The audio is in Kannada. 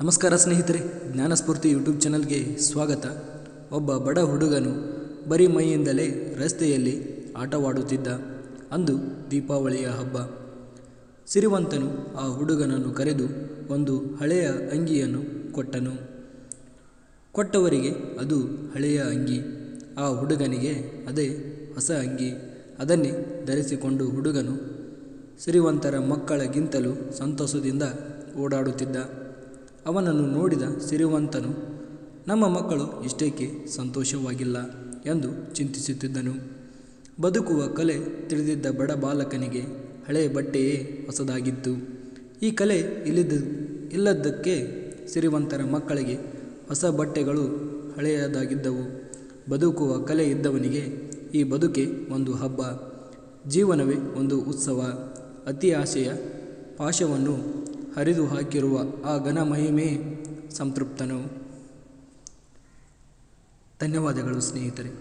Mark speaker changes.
Speaker 1: ನಮಸ್ಕಾರ ಸ್ನೇಹಿತರೆ, ಜ್ಞಾನಸ್ಫೂರ್ತಿ ಯೂಟ್ಯೂಬ್ ಚಾನಲ್ಗೆ ಸ್ವಾಗತ. ಒಬ್ಬ ಬಡ ಹುಡುಗನು ಬರೀ ಮೈಯಿಂದಲೇ ರಸ್ತೆಯಲ್ಲಿ ಆಟವಾಡುತ್ತಿದ್ದ. ಅಂದು ದೀಪಾವಳಿಯ ಹಬ್ಬ. ಸಿರಿವಂತನು ಆ ಹುಡುಗನನ್ನು ಕರೆದು ಒಂದು ಹಳೆಯ ಅಂಗಿಯನ್ನು ಕೊಟ್ಟನು. ಕೊಟ್ಟವರಿಗೆ ಅದು ಹಳೆಯ ಅಂಗಿ, ಆ ಹುಡುಗನಿಗೆ ಅದೇ ಹೊಸ ಅಂಗಿ. ಅದನ್ನೇ ಧರಿಸಿಕೊಂಡು ಹುಡುಗನು ಸಿರಿವಂತರ ಮಕ್ಕಳಿಗಿಂತಲೂ ಸಂತೋಷದಿಂದ ಓಡಾಡುತ್ತಿದ್ದ. ಅವನನ್ನು ನೋಡಿದ ಸಿರಿವಂತನು, ನಮ್ಮ ಮಕ್ಕಳು ಇಷ್ಟೇಕೆ ಸಂತೋಷವಾಗಿಲ್ಲ ಎಂದು ಚಿಂತಿಸುತ್ತಿದ್ದನು. ಬದುಕುವ ಕಲೆ ತಿಳಿದಿದ್ದ ಬಡ ಬಾಲಕನಿಗೆ ಹಳೆಯ ಬಟ್ಟೆಯೇ ಹೊಸದಾಗಿತ್ತು. ಈ ಕಲೆ ಇಲ್ಲದ್ದಕ್ಕೆ ಸಿರಿವಂತರ ಮಕ್ಕಳಿಗೆ ಹೊಸ ಬಟ್ಟೆಗಳು ಹಳೆಯದಾಗಿದ್ದವು. ಬದುಕುವ ಕಲೆ ಇದ್ದವನಿಗೆ ಈ ಬದುಕೆ ಒಂದು ಹಬ್ಬ, ಜೀವನವೇ ಒಂದು ಉತ್ಸವ. ಅತಿ ಆಸೆಯ ಪಾಶವನ್ನು ಹರಿದು ಹಾಕಿರುವ ಆ ಘನ ಮಹಿಮೆ ಸಂತೃಪ್ತನು. ಧನ್ಯವಾದಗಳು ಸ್ನೇಹಿತರೆ.